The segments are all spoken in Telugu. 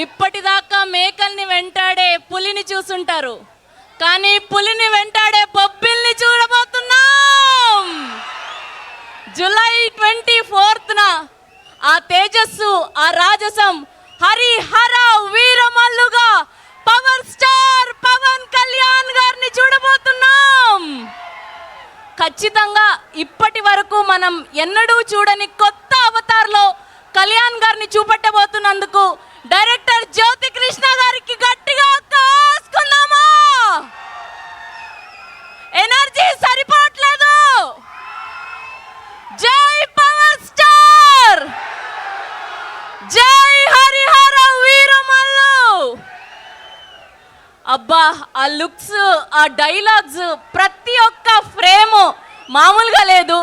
ఇప్పటిదాకా మేకల్ని వెంటాడే పులిని చూసుంటారు, కానీ పులిని వెంటాడే బొబ్బిల్ని చూడబోతున్నాం. జూలై 24న ఆ తేజస్సు, ఆ రాజసం, హరిహర వీరమల్లుగా పవర్ స్టార్ పవన్ కళ్యాణ్ గారిని చూడబోతున్నాం. ఖచ్చితంగా ఇప్పటి వరకు మనం ఎన్నడూ చూడని కొత్త అవతార్లో కళ్యాణ్ గారిని చూపెట్టబోతున్నందుకు డైరెక్టర్ జ్యోతి కృష్ణ గారికి గట్టిగా కాసుకుందామా? ఎనర్జీ సరిపోవట్లేదు. జై పవర్ స్టార్, జై హరిహర వీరమల్లు. అబ్బా, ఆ లుక్స్, ఆ డైలాగ్స్, ప్రతి ఒక్క ఫ్రేమ్ మామూలుగా లేదు.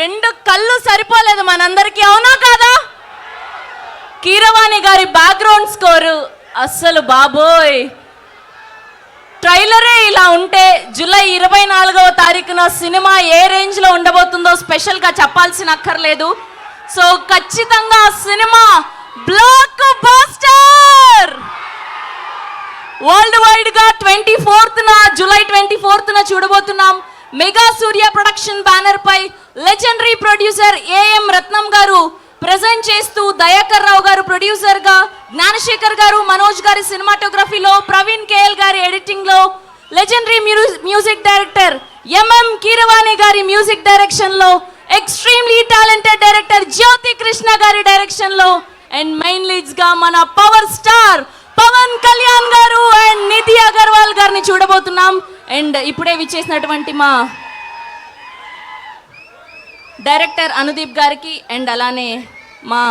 2 కళ్ళు సరిపోలేదు మనందరికీ, అవునా కాదా? కీరవాణి గారి బ్యాక్గ్రౌండ్ స్కోరు అస్సలు బాబోయ్. ట్రైలరే ఇలా ఉంటే జూలై 24వ తారీఖున సినిమా ఏ రేంజ్లో ఉండబోతుందో స్పెషల్గా చెప్పాల్సిన అక్కర్లేదు. సో ఖచ్చితంగా cinema blockbuster. Worldwide గా 24న జూలై 24న చూడబోతున్నాం. మెగా సూర్య ప్రొడక్షన్ బ్యానర్ పై legendary producer AM Ratnam garu present చేస్తూ, దయాకర్ రావు గారు ప్రొడ్యూసర్ గా, జ్ఞానశేఖర్ గారు, మనోజ్ గారి సినిమాటోగ్రఫీలో, ప్రవీణ్ కేఎల్ గారి ఎడిటింగ్ లో, legendary music director MM Keeravani గారి మ్యూజిక్ డైరెక్షన్ లో, ఎక్స్ట్రీమ్లీ టాలెంటెడ్ డైరెక్టర్ జ్యోతి కృష్ణ గారి డైరెక్షన్ లో, అండ్ మెయిన్ లీడ్స్ గా మన పవర్ స్టార్ పవన్ కళ్యాణ్ గారు అండ్ నిధి అగర్వాల్ గారిని చూడబోతున్నాం. అండ్ ఇప్పుడే విచ్చేసినటువంటి మా డైరెక్టర్ అనుదీప్ గారికి అండ్ అలానే మా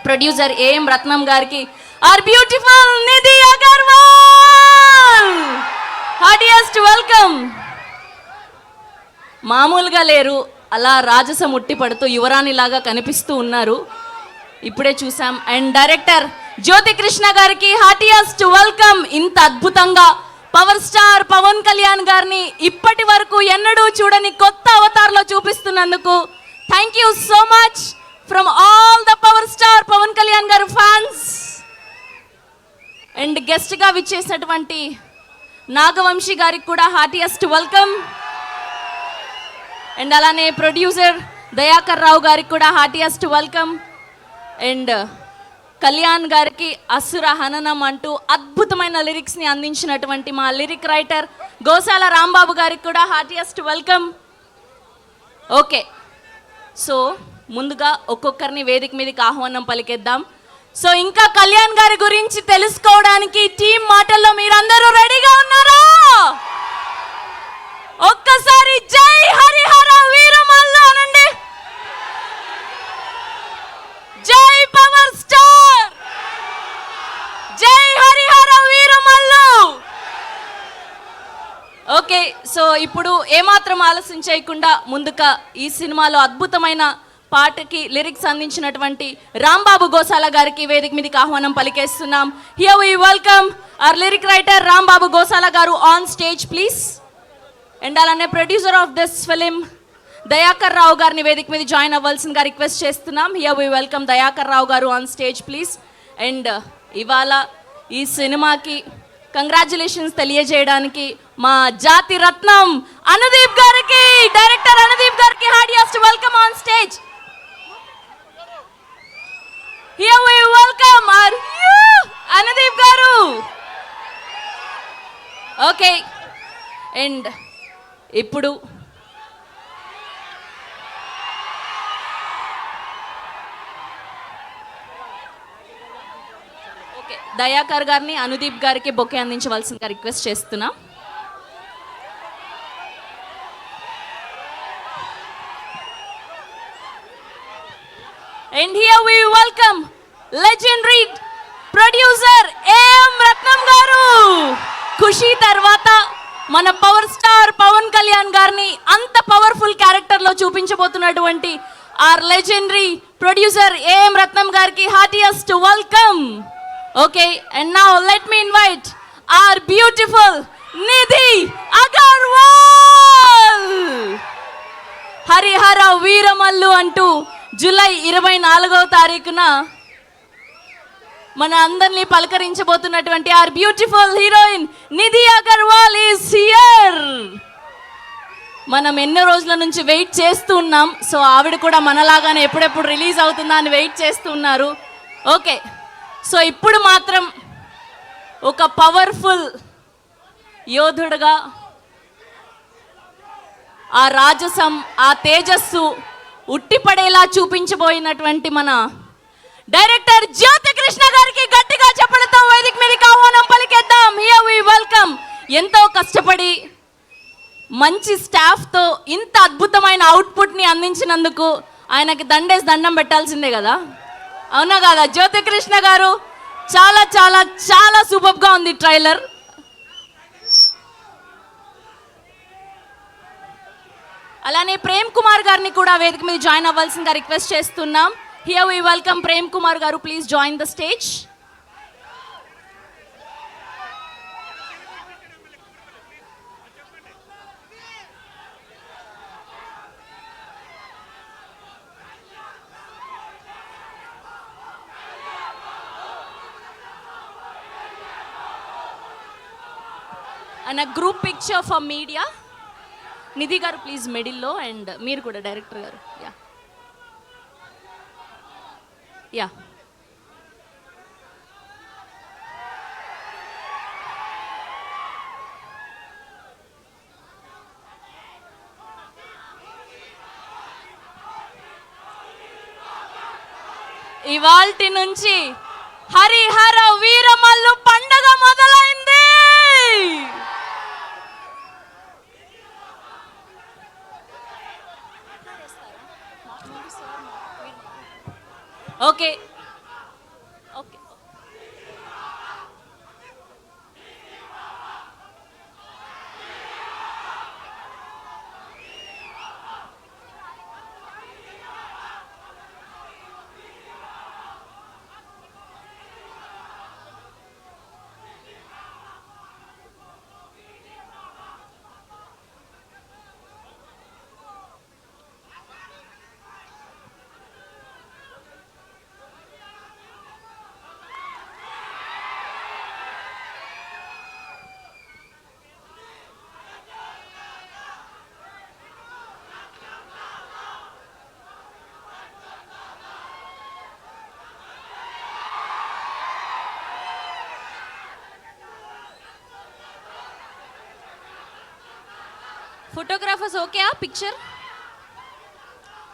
ప్రొడ్యూసర్ ఏఎం రత్నం గారికి, our beautiful Nidhi Agarwal, heartiest welcome. మామూలుగా లేరు, అలా రాజసం ఉట్టి పడుతూ యువరాణి లాగా కనిపిస్తూ ఉన్నారు, ఇప్పుడే చూసాం. అండ్ డైరెక్టర్ జ్యోతి కృష్ణ గారికి హార్టియెస్ట్ వెల్కమ్. ఇంత అద్భుతంగా పవర్ స్టార్ పవన్ కళ్యాణ్ గారిని ఇప్పటి వరకు ఎన్నడూ చూడని కొత్త అవతార్లో చూపిస్తున్నందుకు thank you so much from all the power star Pawan Kalyan garu fans. And గెస్ట్గా విచ్చేసినటువంటి నాగవంశీ గారికి కూడా హార్టియెస్ట్ వెల్కమ్. అండ్ అలానే ప్రొడ్యూసర్ దయాకర్ రావు గారికి కూడా హార్టియెస్ట్ వెల్కమ్. అండ్ కళ్యాణ్ గారికి అసుర హననం అంటూ అద్భుతమైన లిరిక్స్ని అందించినటువంటి మా లిరిక్ రైటర్ గోసాల రాంబాబు గారికి కూడా హార్టియెస్ట్ వెల్కమ్. ఓకే, సో ముందుగా ఒక్కొక్కరిని వేదిక మీదకి ఆహ్వానం పలికేద్దాం. సో ఇంకా కళ్యాణ్ గారి గురించి తెలుసుకోవడానికి టీం మాటల్లో మీరందరూ రెడీగా ఉన్నారా? ఒక్కసారి జై హరిహర వీరమల్లు అనండి. జై పవర్ స్టార్, జై హరిహర వీరమల్లు. ఓకే, సో ఇప్పుడు ఏమాత్రం ఆలస్యం చేయకుండా ముందుగా ఈ సినిమాలో అద్భుతమైన పాటకి లిరిక్స్ అందించినటువంటి రాంబాబు గోసాల గారికి వేదిక మీదకి ఆహ్వానం పలికేస్తున్నాం. Here we welcome our lyric writer Rambabu Gosala garu on stage please. And అలానే producer of this film Dayakar Rao గారిని వేదిక మీద జాయిన్ అవ్వాల్సిందిగా రిక్వెస్ట్ చేస్తున్నాం. Here we welcome Dayakar Rao garu on stage please. And ఇవాళ ఈ సినిమాకి కంగ్రాచులేషన్స్ తెలియజేయడానికి మా జాతి రత్నం అనుదీప్ గారికి, డైరెక్టర్ అనుదీప్ గారికి heartiest welcome on stage. Here we welcome our Anudeep garu. Okay, and ఇప్పుడు దయాకర్ గారిని అనుదీప్ గారికి బొకే అందించవలసిందిగా రిక్వెస్ట్ చేస్తున్నా. And here we welcome legendary producer AM Ratnam garu. Kushi తర్వాత మన పవర్ స్టార్ పవన్ కళ్యాణ్ గారిని అంత పవర్ఫుల్ క్యారెక్టర్లో చూపించబోతున్నటువంటి are legendary producer AM Ratnam గారికి heartiest welcome. Okay, and now let me invite our beautiful Nidhi Agarwal. Harihara Veeramallu అంటూ జూలై 24వ తారీఖున మన అందరినీ పలకరించబోతున్నటువంటి our beautiful heroine Nidhi Agarwal is here. మనం ఎన్నో రోజుల నుంచి వెయిట్ చేస్తూ ఉన్నాం. సో ఆవిడ కూడా మనలాగానే ఎప్పుడెప్పుడు రిలీజ్ అవుతుందా అని వెయిట్ చేస్తూ ఉన్నారు. ఓకే, సో ఇప్పుడు మాత్రం ఒక పవర్ఫుల్ యోధుడుగా ఆ రాజసం, ఆ తేజస్సు ఉట్టిపడేలా చూపించబోయినటువంటి మన డైరెక్టర్ జ్యోతి కృష్ణ గారికి గట్టిగా చెప్పడంతో వేదిక మీదకి ఆహ్వానం పలికేద్దాం. Here we welcome. ఎంతో కష్టపడి మంచి స్టాఫ్తో ఇంత అద్భుతమైన అవుట్పుట్ని అందించినందుకు ఆయనకి దండేసి దండం పెట్టాల్సిందే కదా, అవునా కదా జ్యోతి కృష్ణ గారు? చాలా చాలా చాలా సూపర్గా ఉంది ట్రైలర్. అలానే ప్రేమ్ కుమార్ గారిని కూడా వేదిక మీద జాయిన్ అవ్వాల్సిందిగా రిక్వెస్ట్ చేస్తున్నాం. Here we welcome Prem Kumar garu, please join the stage. And a group picture for media. Nidhi garu please మిడిల్లో, అండ్ మీరు కూడా డైరెక్టర్ గారు. యా యా ఇవాల్టి నుంచి హరిహర వీరమల్లు పండగ మొదలైంది. ఓకే ఓకే ఫోటోగ్రాఫర్స్ ఓకే ఆ పిక్చర్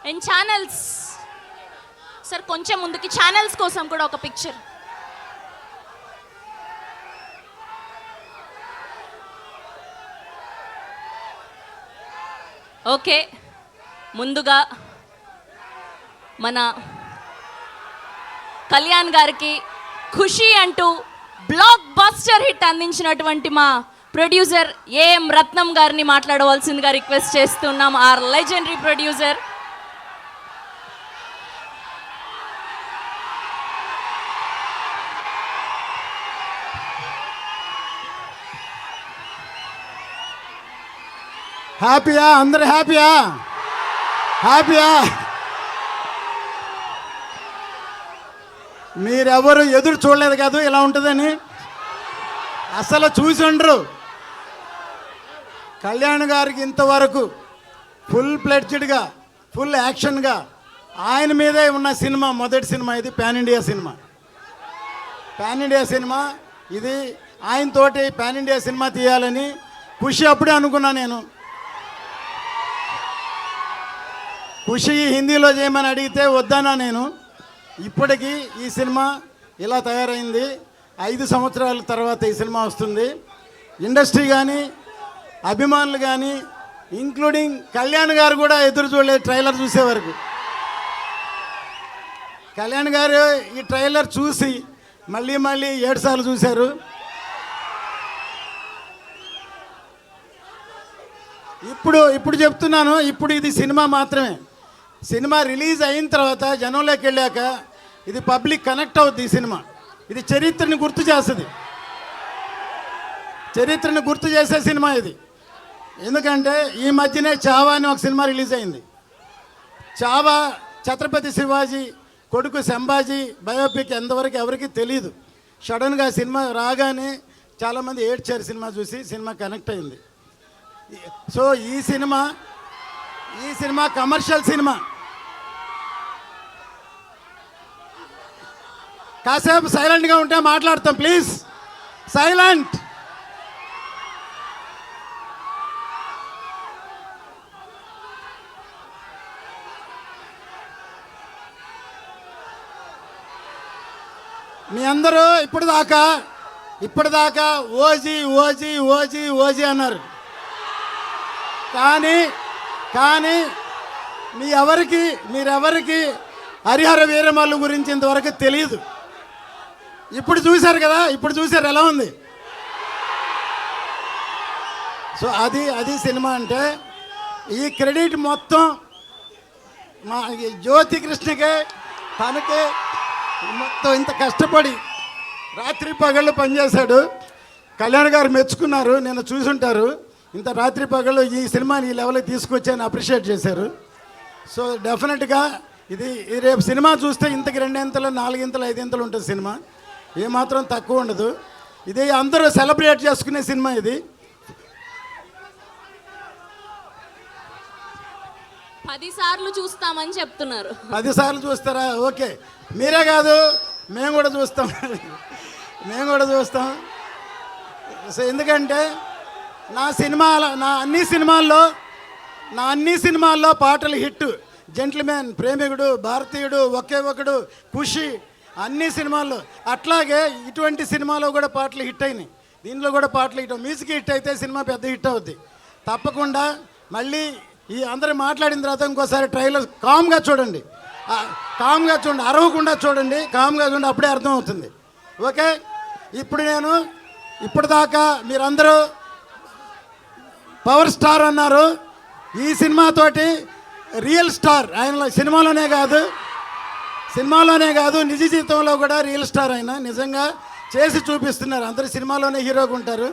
అండ్ ఛానల్స్ సార్ కొంచెం ముందుకి, ఛానల్స్ కోసం కూడా ఒక పిక్చర్. ఓకే, ముందుగా మన కళ్యాణ్ గారికి ఖుషి అంటూ బ్లాక్ బస్టర్ హిట్ అందించినటువంటి మా ప్రొడ్యూసర్ ఏఎం రత్నం గారిని మాట్లాడవలసిందిగా రిక్వెస్ట్ చేస్తున్నాం. Our legendary producer. హ్యాపీయా? అందరు హ్యాపీయా? హ్యాపీయా? మీరెవరు ఎదురు చూడలేదు కాదు ఇలా ఉంటుందని, అసలు చూసి ఉండరు. కళ్యాణ్ గారికి ఇంతవరకు ఫుల్ ప్లెడ్జ్డ్గా, ఫుల్ యాక్షన్గా ఆయన మీదే ఉన్న సినిమా మొదటి సినిమా ఇది. Pan India cinema, pan India cinema ఇది. ఆయనతోటి పాన్ ఇండియా సినిమా తీయాలని ఖుషి అప్పుడే అనుకున్నా నేను. ఖుషి హిందీలో చేయమని అడిగితే వద్దన్నా నేను. ఇప్పటికీ ఈ సినిమా ఇలా తయారైంది. 5 సంవత్సరాల తర్వాత ఈ సినిమా వస్తుంది. ఇండస్ట్రీ కానీ, అభిమానులు కానీ, ఇంక్లూడింగ్ కళ్యాణ్ గారు కూడా ఎదురు చూడలేదు ట్రైలర్ చూసే వరకు. కళ్యాణ్ గారు ఈ ట్రైలర్ చూసి మళ్ళీ 7 సార్లు చూశారు. ఇప్పుడు చెప్తున్నాను, ఇప్పుడు ఇది సినిమా మాత్రమే. సినిమా రిలీజ్ అయిన తర్వాత జనంలోకి వెళ్ళాక ఇది పబ్లిక్ కనెక్ట్ అవుద్ది. ఈ సినిమా ఇది చరిత్రని గుర్తు చేస్తుంది, చరిత్రను గుర్తు చేసే సినిమా ఇది. ఎందుకంటే ఈ మధ్యనే చావా అని ఒక సినిమా రిలీజ్ అయింది. చావా ఛత్రపతి శివాజీ కొడుకు సంభాజీ బయోపిక్ ఎంతవరకు ఎవరికి తెలియదు. సడన్గా సినిమా రాగానే చాలామంది ఏడ్చారు సినిమా చూసి, సినిమా కనెక్ట్ అయింది. సో ఈ సినిమా కమర్షియల్ సినిమా. కాసేపు సైలెంట్గా ఉంటే మాట్లాడతాం ప్లీజ్. సైలెంట్. మీ అందరూ ఇప్పటిదాకా ఓజీ ఓజీ ఓజీ ఓజీ అన్నారు. కానీ మీరెవరికి హరిహర వీరమల్లు గురించి ఇంతవరకు తెలియదు. ఇప్పుడు చూశారు కదా, ఎలా ఉంది. సో అది సినిమా అంటే. ఈ క్రెడిట్ మొత్తం మా జ్యోతి కృష్ణకే, తనకే. మొత్తం ఇంత కష్టపడి రాత్రి పగళ్ళు పనిచేశాడు. కళ్యాణ్ గారు మెచ్చుకున్నారు, నేను చూసుంటారు. ఇంత రాత్రి పగళ్ళు ఈ సినిమాని ఈ లెవెల్కి తీసుకొచ్చి అప్రిషియేట్ చేశారు. సో డెఫినెట్గా ఇది రేపు సినిమా చూస్తే ఇంతకి 2 ఇంతలు 4 ఇంతలు 5 ఇంతలు ఉంటుంది సినిమా. ఏమాత్రం తక్కువ ఉండదు. ఇది అందరూ సెలబ్రేట్ చేసుకునే సినిమా. ఇది 10 సార్లు చూస్తామని చెప్తున్నారు. 10 సార్లు చూస్తారా? ఓకే, మీరే కాదు మేము కూడా చూస్తాం. సో ఎందుకంటే నా అన్ని సినిమాల్లో పాటలు హిట్. జెంట్ల్మెన్, ప్రేమికుడు, భారతీయుడు, ఒకే ఒకడు, ఖుషి, అన్ని సినిమాల్లో. అట్లాగే ఇటువంటి సినిమాలో కూడా పాటలు హిట్ అయినాయి. దీనిలో కూడా పాటలు హిట్. మ్యూజిక్ హిట్ అయితే సినిమా పెద్ద హిట్ అవుద్ది తప్పకుండా. మళ్ళీ ఈ అందరూ మాట్లాడిన తర్వాత ఇంకోసారి ట్రైలర్ కామ్గా చూడండి, అరవకుండా చూడండి, కామ్గా చూడండి, అప్పుడే అర్థమవుతుంది. ఓకే, ఇప్పటిదాకా మీరందరూ పవర్ స్టార్ అన్నారు. ఈ సినిమాతోటి రియల్ స్టార్ ఆయన సినిమాలోనే కాదు నిజ జీవితంలో కూడా రియల్ స్టార్ ఆయన నిజంగా చేసి చూపిస్తున్నారు. అందరు సినిమాలోనే హీరోగా ఉంటారు,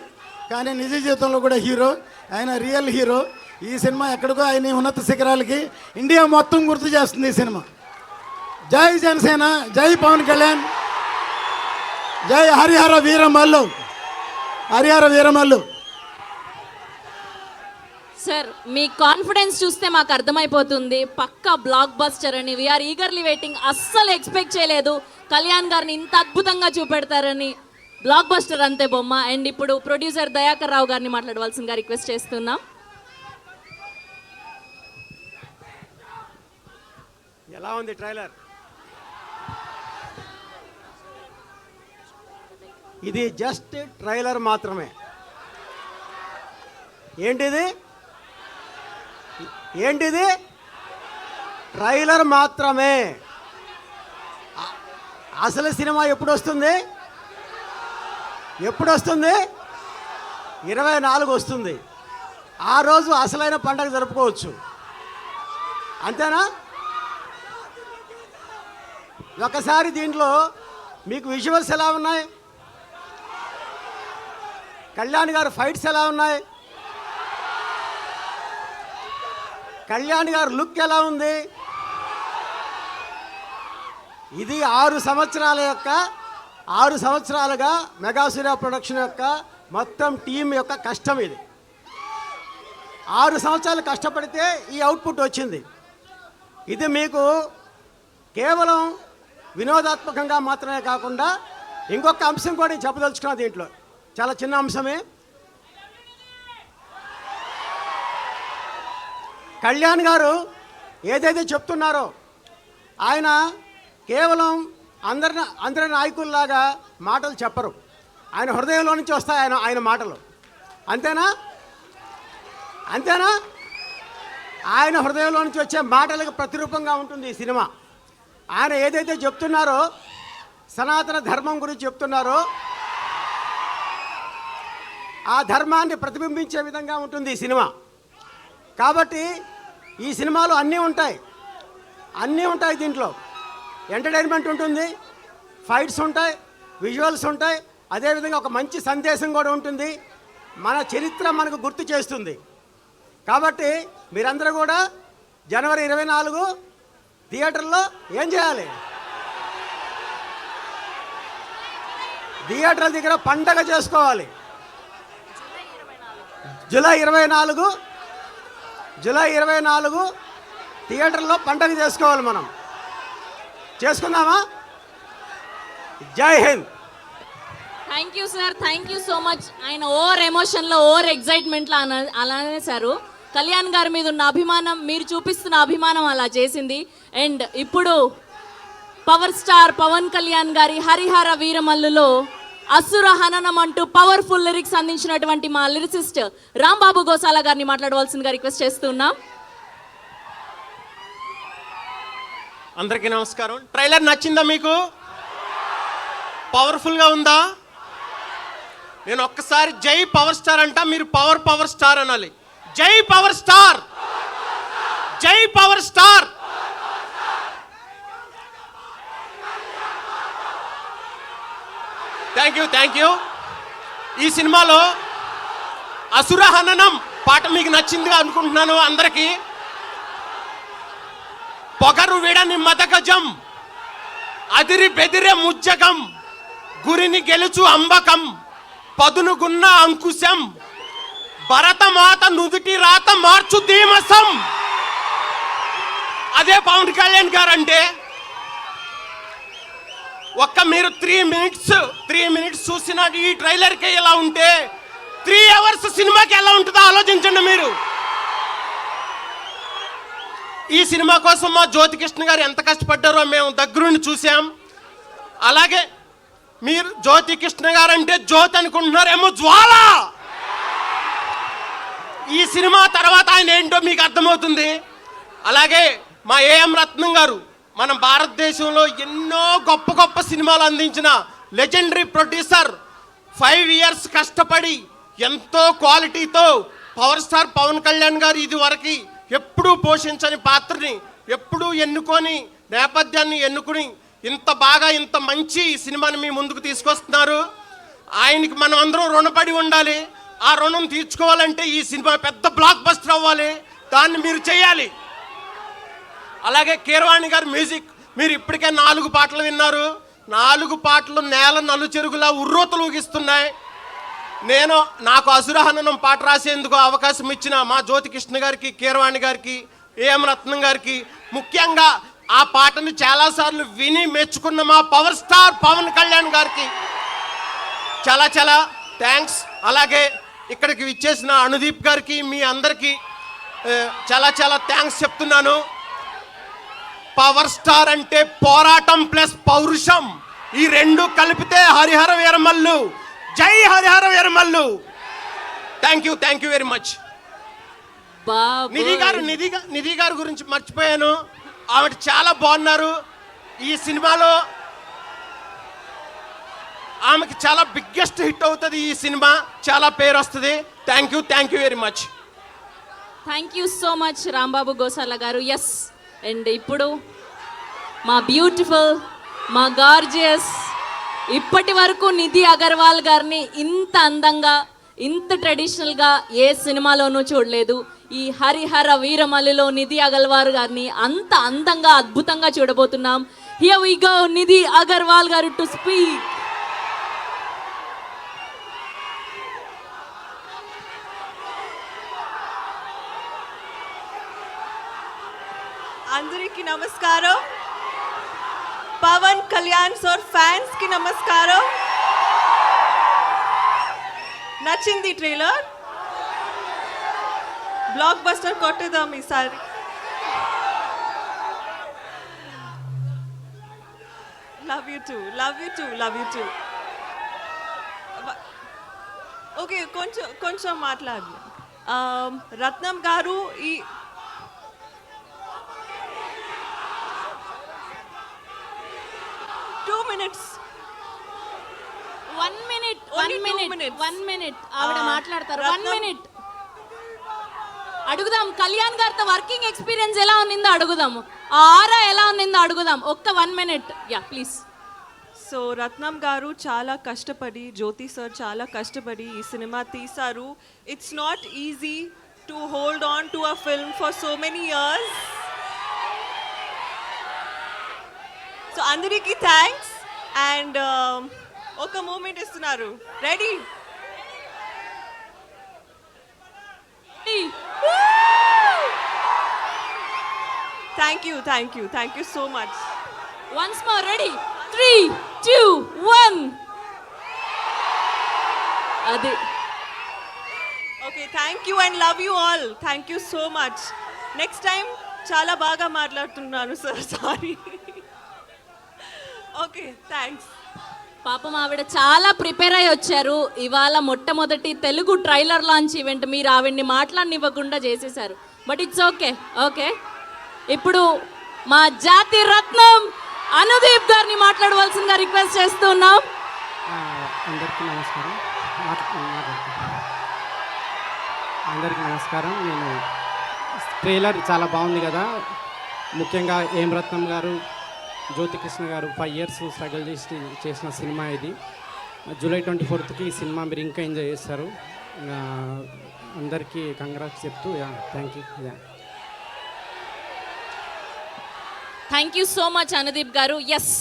కానీ నిజ జీవితంలో కూడా హీరో. ఆయన రియల్ హీరో. ఈ సినిమా ఎక్కడికో ఆయన ఉన్నత శిఖరాలకి ఇండియా మొత్తం గుర్తు చేస్తుంది ఈ సినిమా. జై జనసేన, జై పవన్ కళ్యాణ్, జై హరిహర వీరమల్లు. సార్, మీ కాన్ఫిడెన్స్ చూస్తే మాకు అర్థమైపోతుంది పక్కా బ్లాక్ బస్టర్ అని. We're eagerly waiting. అస్సలు ఎక్స్పెక్ట్ చేయలేదు కళ్యాణ్ గారిని ఇంత అద్భుతంగా చూపెడతారని. బ్లాక్ బస్టర్ అంతే బొమ్మ. అండ్ ఇప్పుడు ప్రొడ్యూసర్ దయాకర్ రావు గారిని మాట్లాడవలసిందిగా రిక్వెస్ట్ చేస్తున్నాం. ఎలా ఉంది ట్రైలర్? ఇది జస్ట్ ట్రైలర్ మాత్రమే. ఏంటిది? ట్రైలర్ మాత్రమే. అసలు సినిమా ఎప్పుడు వస్తుంది? 24 వస్తుంది. ఆ రోజు అసలైన పండగ జరుపుకోవచ్చు. అంతేనా? ఒకసారి దీంట్లో మీకు విజువల్స్ ఎలా ఉన్నాయి? కళ్యాణ్ గారు ఫైట్స్ ఎలా ఉన్నాయి? కళ్యాణ్ గారు లుక్ ఎలా ఉంది? ఇది 6 సంవత్సరాలుగా మెగాసూర్య ప్రొడక్షన్ యొక్క మొత్తం టీం యొక్క కష్టం. ఇది 6 సంవత్సరాలు కష్టపడితే ఈ అవుట్పుట్ వచ్చింది. ఇది మీకు కేవలం వినోదాత్మకంగా మాత్రమే కాకుండా ఇంకొక అంశం కూడా నేను చెప్పదలుచుకున్నా. దీంట్లో చాలా చిన్న అంశమే. కళ్యాణ్ గారు ఏదైతే చెప్తున్నారో ఆయన కేవలం అందరి నాయకుల్లాగా మాటలు చెప్పరు. ఆయన హృదయంలో నుంచి వస్తాయి ఆయన మాటలు. అంతేనా? ఆయన హృదయంలో నుంచి వచ్చే మాటలకు ప్రతిరూపంగా ఉంటుంది ఈ సినిమా. ఆయన ఏదైతే చెప్తున్నారో సనాతన ధర్మం గురించి చెప్తున్నారో ఆ ధర్మాన్ని ప్రతిబింబించే విధంగా ఉంటుంది ఈ సినిమా. కాబట్టి ఈ సినిమాలో అన్నీ ఉంటాయి. దీంట్లో ఎంటర్టైన్మెంట్ ఉంటుంది, ఫైట్స్ ఉంటాయి, విజువల్స్ ఉంటాయి, అదేవిధంగా ఒక మంచి సందేశం కూడా ఉంటుంది. మన చరిత్ర మనకు గుర్తు చేస్తుంది. కాబట్టి మీరందరూ కూడా జనవరి 24 థియేటర్లో ఏం చేయాలి? థియేటర్ల దగ్గర పండగ చేసుకోవాలి. జూలై 24 థియేటర్లో పండగ చేసుకోవాలి. మనం చేసుకుందామా? జై Hind. Thank you sir, thank you so much. ఆయన ఓవర్ ఎమోషన్లో ఓవర్ ఎగ్జైట్మెంట్లో అలానే సారు. కళ్యాణ్ గారి మీద ఉన్న అభిమానం, మీరు చూపిస్తున్న అభిమానం అలా చేసింది. అండ్ ఇప్పుడు పవర్ స్టార్ పవన్ కళ్యాణ్ గారి హరిహర వీరమల్లులో అసుర హననం అంటూ పవర్ఫుల్ లిరిక్స్ అందించినటువంటి మా లిరిసిస్ట్ రాంబాబు గోసాల గారిని మాట్లాడవలసిందిగా రిక్వెస్ట్ చేస్తున్నాం. అందరికీ నమస్కారం. ట్రైలర్ నచ్చిందా మీకు? పవర్ఫుల్గా ఉందా? నేను ఒక్కసారి జై పవర్ స్టార్ అంటా, మీరు పవర్ స్టార్ అనాలి. జై పవర్ స్టార్, జై పవర్ స్టార్. Thank you. ఈ సినిమాలో అసుర హననం పాట మీకు నచ్చింది అనుకుంటున్నాను. అందరికీ పొగరు విడని మదగజం, అదిరి బెదిరే ముజ్జగం, గురిని గెలుచు అంబకం, పదునుగున్న అంకుశం, భరతమాత నుదుటి రాత మార్చు ధీమసం. అదే పవన్ కళ్యాణ్ గారు అంటే. ఒక్క మీరు 3 మినిట్స్ చూసిన ఈ ట్రైలర్కి ఎలా ఉంటే 3 అవర్స్ సినిమాకి ఎలా ఉంటుందో ఆలోచించండి మీరు. ఈ సినిమా కోసం మా జ్యోతికృష్ణ గారు ఎంత కష్టపడ్డారో మేము దగ్గరుండి చూసాం. అలాగే మీరు జ్యోతికృష్ణ గారు అంటే జ్యోతి అనుకుంటున్నారేమో, జ్వాల. ఈ సినిమా తర్వాత ఆయన ఏంటో మీకు అర్థమవుతుంది. అలాగే మా ఏఎం రత్నం గారు, మన భారతదేశంలో ఎన్నో గొప్ప సినిమాలు అందించిన లెజెండరీ ప్రొడ్యూసర్, 5 ఇయర్స్ కష్టపడి ఎంతో క్వాలిటీతో పవర్ స్టార్ పవన్ కళ్యాణ్ గారు ఇదివరకు ఎప్పుడూ పోషించని పాత్రని ఎప్పుడూ ఎన్నుకొని, నేపథ్యాన్ని ఎన్నుకుని ఇంత బాగా ఇంత మంచి సినిమాని మీ ముందుకు తీసుకొస్తున్నారు. ఆయనకి మనం అందరం రుణపడి ఉండాలి. ఆ రుణం తీర్చుకోవాలంటే ఈ సినిమా పెద్ద బ్లాక్ బస్టర్ అవ్వాలి. దాన్ని మీరు చేయాలి. అలాగే కీరవాణి గారి మ్యూజిక్, మీరు ఇప్పటికే 4 పాటలు విన్నారు. 4 పాటలు నేల నలుచెరుగులా ఉర్రూతలు ఊగిస్తున్నాయి. నాకు అసురహననం పాట రాసేందుకు అవకాశం ఇచ్చిన మా జ్యోతికృష్ణ గారికి, కీరవాణి గారికి, ఏఎం రత్నం గారికి, ముఖ్యంగా ఆ పాటను చాలాసార్లు విని మెచ్చుకున్న మా పవర్ స్టార్ పవన్ కళ్యాణ్ గారికి చాలా థ్యాంక్స్. అలాగే ఇక్కడికి విచ్చేసిన అనుదీప్ గారికి, మీ అందరికీ చాలా థ్యాంక్స్ చెప్తున్నాను. పవర్ స్టార్ అంటే పోరాటం ప్లస్ పౌరుషం, ఈ 2 కలిపితే హరిహర వీరమల్లు. జై Harihara Veeramallu. Thank you very much. Nidhi గారి గురించి మర్చిపోయాను. ఆవిడ చాలా బాగున్నారు. ఈ సినిమాలో ఆమెకి చాలా బిగ్గెస్ట్ హిట్ అవుతుంది. ఈ సినిమా చాలా పేరు వస్తుంది. Thank you very much. Thank you so much Rambabu Gosala గారు. ఎస్. అండ్ ఇప్పుడు మా బ్యూటిఫుల్, మా గార్జియస్, ఇప్పటి వరకు నిధి అగర్వాల్ గారిని ఇంత అందంగా, ఇంత ట్రెడిషనల్గా ఏ సినిమాలోనూ చూడలేదు. ఈ హరిహర వీరమల్లిలో నిధి అగర్వాల్ గారిని అంత అందంగా, అద్భుతంగా చూడబోతున్నాం. Here we go, Nidhi Agarwal గారు టు స్పీక్. అందరికీ నమస్కారం. పవన్ కళ్యాణ్ సార్ ఫ్యాన్స్ కి నమస్కారం. నచ్చింది ట్రైలర్? బ్లాక్ బస్టర్ కొట్టేద్దాం ఈసారి. Love you two. ఓకే, కొంచెం మాట్లాడు. రత్నం గారు, ఈ వన్ మినిట్ ఆవిడ మాట్లాడతారు. 1 మినిట్ అడుగుదాం. కళ్యాణ్ గారితో వర్కింగ్ ఎక్స్పీరియన్స్ ఎలా ఉన్నిందో అడుగుదాం. ఆ ఆరా ఎలా ఉన్నిందో అడుగుదాం. ఒక్క 1 మినిట్. Yeah please. సో రత్నం గారు చాలా కష్టపడి, జ్యోతి సార్ చాలా కష్టపడి ఈ సినిమా తీశారు. It's not easy to hold on to a film for so many years. So అందరికీ థ్యాంక్స్. అండ్ ఒక మూమెంట్ ఇస్తున్నారు. Ready? Thank you so much. Once more. Ready? 3, 2, 1. అది. Okay, thank you and love you all. Thank you so much. Next time చాలా బాగా మాట్లాడుతున్నాను సార్, సారీ. Okay, thanks. పాపం ఆవిడ చాలా ప్రిపేర్ అయి వచ్చారు. ఇవాళ మొట్టమొదటి తెలుగు ట్రైలర్ లాంచ్ ఈవెంట్ మీరు ఆవిడ్ని మాట్లాడనివ్వకుండా చేసేశారు. But it's okay. ఓకే, ఇప్పుడు మా జాతి రత్నం అనుదీప్ గారిని మాట్లాడవలసిందిగా రిక్వెస్ట్ చేస్తున్నాం. అందరికీ నమస్కారం. అందరికీ నమస్కారం. నేను ట్రైలర్ చాలా బాగుంది కదా. ముఖ్యంగా ఏం రత్నం గారు, జ్యోతికృష్ణ గారు 5 years స్ట్రగుల్ చేసిన సినిమా ఇది. జూలై 24th ఈ సినిమా మీరు ఇంకా ఎంజాయ్ చేస్తారు. అందరికీ కంగ్రాట్స్ చెప్తూ thank you. Thank you so much Anudeep గారు. ఎస్,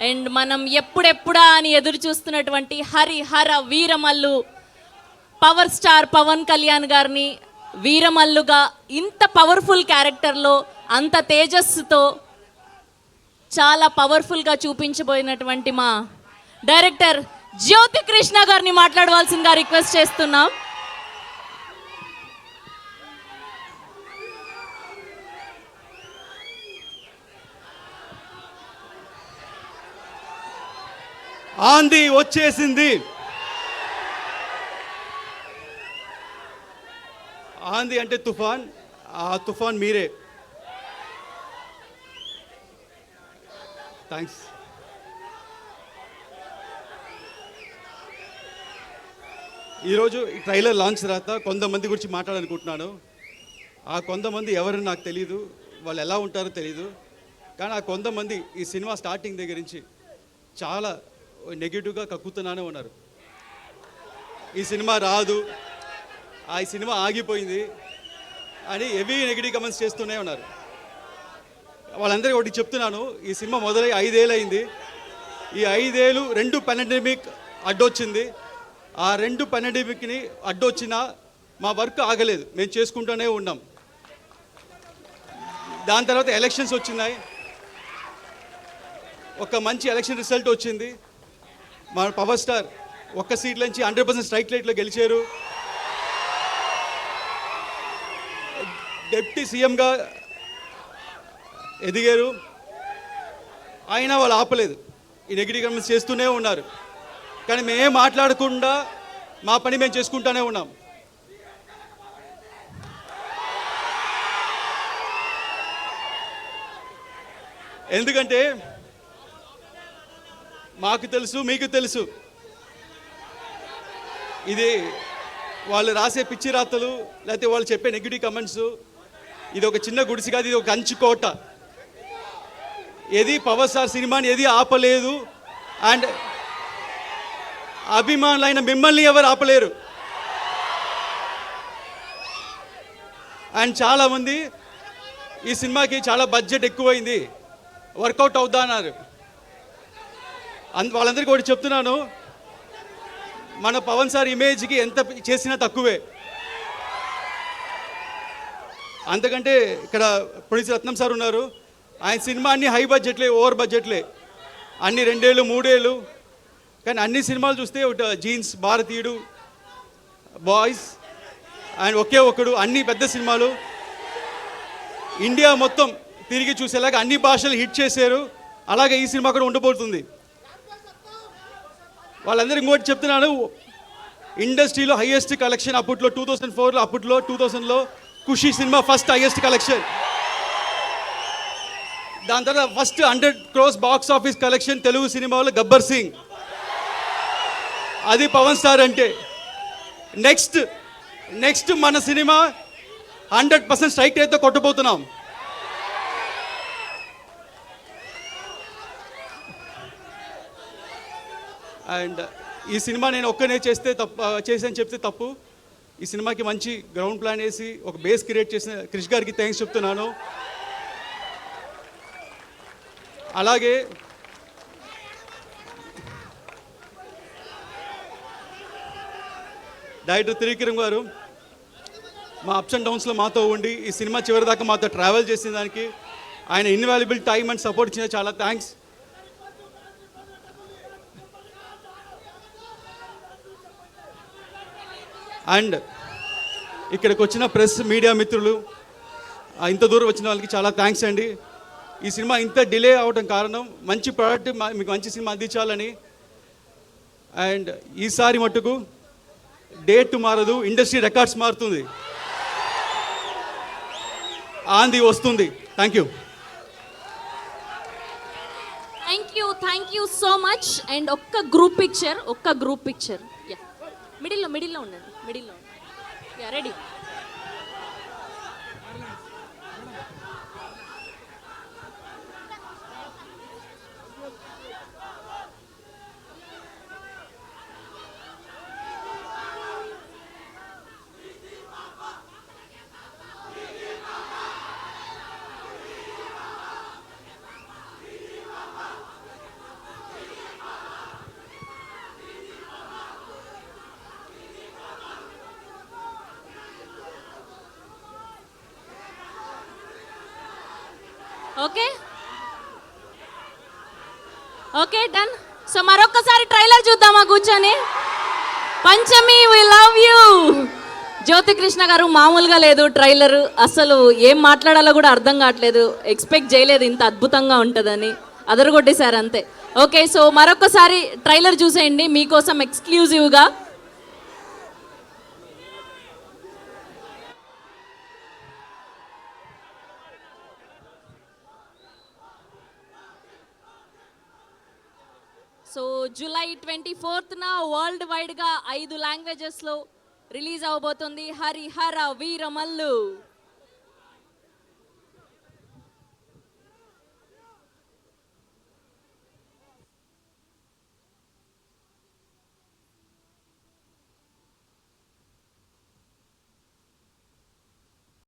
అండ్ మనం ఎప్పుడెప్పుడా అని ఎదురు చూస్తున్నటువంటి హరిహర వీరమల్లు పవర్ స్టార్ పవన్ కళ్యాణ్ గారిని వీరమల్లుగా ఇంత పవర్ఫుల్ క్యారెక్టర్లో అంత తేజస్సుతో చాలా పవర్ఫుల్గా చూపించబోయినటువంటి మా డైరెక్టర్ జ్యోతి కృష్ణ గారిని మాట్లాడవలసిందిగా రిక్వెస్ట్ చేస్తున్నాం. ఆంధీ వచ్చేసింది. ఆంధీ అంటే తుఫాన్, ఆ తుఫాన్ మీరే. థ్యాంక్స్. ఈరోజు ఈ ట్రైలర్ లాంచ్ తర్వాత కొంతమంది గురించి మాట్లాడాలనుకుంటున్నాను. ఆ కొంతమంది ఎవరు నాకు తెలియదు, వాళ్ళు ఎలా ఉంటారో తెలీదు. కానీ ఆ కొంతమంది ఈ సినిమా స్టార్టింగ్ దగ్గర నుంచి చాలా నెగిటివ్గా కక్కుతున్నానే ఉన్నారు. ఈ సినిమా రాదు, ఈ సినిమా ఆగిపోయింది అని హెవీ నెగిటివ్ కమెంట్స్ చేస్తూనే ఉన్నారు. వాళ్ళందరికీ ఒకటి చెప్తున్నాను, ఈ సినిమా మొదలై 5 ఏళ్ళు అయింది. ఈ 5 ఏళ్ళు 2 పాండమిక్ అడ్డొచ్చింది. ఆ 2 పాండమిక్ని అడ్డొచ్చినా మా వర్క్ ఆగలేదు, మేము చేసుకుంటూనే ఉన్నాం. దాని తర్వాత ఎలక్షన్స్ వచ్చినాయి, ఒక మంచి ఎలక్షన్ రిజల్ట్ వచ్చింది. మా పవర్ స్టార్ ఒక్క సీట్ నుంచి 100% స్ట్రైక్ రేట్లో గెలిచారు. డిప్యూటీ సీఎంగా ఎదిగారు. అయినా వాళ్ళు ఆపలేదు, ఈ నెగిటివ్ కమెంట్స్ చేస్తూనే ఉన్నారు. కానీ మేమేం మాట్లాడకుండా మా పని మేము చేసుకుంటూనే ఉన్నాం. ఎందుకంటే మాకు తెలుసు, మీకు తెలుసు, ఇది వాళ్ళు రాసే పిచ్చి రాతలు లేకపోతే వాళ్ళు చెప్పే నెగిటివ్ కమెంట్స్, ఇది ఒక చిన్న గుడిసి కాదు, ఇది ఒక కంచుకోట. ఏది పవర్ స్టార్ సినిమాని ఏది ఆపలేదు. అండ్ అభిమానులైన మిమ్మల్ని ఎవరు ఆపలేరు. అండ్ చాలామంది ఈ సినిమాకి చాలా బడ్జెట్ ఎక్కువైంది, వర్కౌట్ అవుతా అన్నారు. వాళ్ళందరికీ ఒకటి చెప్తున్నాను, మన పవన్ సార్ ఇమేజ్కి ఎంత చేసినా తక్కువే. అంతకంటే ఇక్కడ ప్రొడ్యూసర్ రత్నం సార్ ఉన్నారు, ఆయన సినిమా అన్ని హై బడ్జెట్లే, ఓవర్ బడ్జెట్లే, అన్ని 2 ఏళ్ళు 3 ఏళ్ళు. కానీ అన్ని సినిమాలు చూస్తే ఒకటి జీన్స్, భారతీయుడు, బాయ్స్ అండ్ ఒకే ఒకడు, అన్ని పెద్ద సినిమాలు ఇండియా మొత్తం తిరిగి చూసేలాగా అన్ని భాషలు హిట్ చేశారు. అలాగే ఈ సినిమా కూడా ఉండబోతుంది. వాళ్ళందరూ ఇంకోటి చెప్తున్నాను, ఇండస్ట్రీలో హైయెస్ట్ కలెక్షన్ అప్పట్లో 2004లో, అప్పట్లో 2000లో ఖుషి సినిమా ఫస్ట్ హైయెస్ట్ కలెక్షన్. దాని తర్వాత first 100 crores box office collection Telugu సినిమాలో గబ్బర్ సింగ్. అది పవన్ స్టార్ అంటే. నెక్స్ట్ మన సినిమా 100% స్ట్రైక్ రేట్తో కొట్టబోతున్నాం. అండ్ ఈ సినిమా నేను ఒక్కనే చేసాను చెప్తే తప్పు. ఈ సినిమాకి మంచి గ్రౌండ్ ప్లాన్ వేసి ఒక బేస్ క్రియేట్ చేసిన క్రిష్ గారికి థ్యాంక్స్ చెప్తున్నాను. అలాగే డైరెక్టర్ త్రివిక్రమ్ గారు మా అప్స్ అండ్ డౌన్స్లో మాతో ఉండి ఈ సినిమా చివరి దాకా మాతో ట్రావెల్ చేసిన దానికి ఆయన ఇన్వాల్యుబుల్ టైం అండ్ సపోర్ట్ ఇచ్చిన చాలా థ్యాంక్స్. అండ్ ఇక్కడికి వచ్చిన ప్రెస్ మీడియా మిత్రులు, ఇంత దూరం వచ్చిన వాళ్ళకి చాలా థ్యాంక్స్ అండి. ఈ సినిమా ఇంత డిలే అవడం కారణం మంచి ప్రోడక్ట్ మీకు మంచి సినిమా అందించాలని. అండ్ ఈసారి మట్టుకు డేట్ మారదు, ఇండస్ట్రీ రికార్డ్స్ మారుతుంది, ఆంది వస్తుంది. Thank you. Thank you so much. And ఒక్క గ్రూప్ పిక్చర్ మిడిల్లో ఉండండి, మిడిల్లో రెడీ. Okay done. సో మరొక్కసారి ట్రైలర్ చూద్దామా కూర్చొని. పంచమి వి లవ్ యూ. జ్యోతి కృష్ణ గారు మామూలుగా లేదు ట్రైలర్, అసలు ఏం మాట్లాడాలో కూడా అర్థం కావట్లేదు. ఎక్స్పెక్ట్ చేయలేదు ఇంత అద్భుతంగా ఉంటుందని, అదరగొట్టేశారు అంతే. ఓకే, సో మరొక్కసారి ట్రైలర్ చూసేయండి మీకోసం ఎక్స్క్లూజివ్గా. సో జూలై 24న వరల్డ్ వైడ్గా 5 లాంగ్వేజెస్లో రిలీజ్ అవబోతుంది హరిహర వీరమల్లు.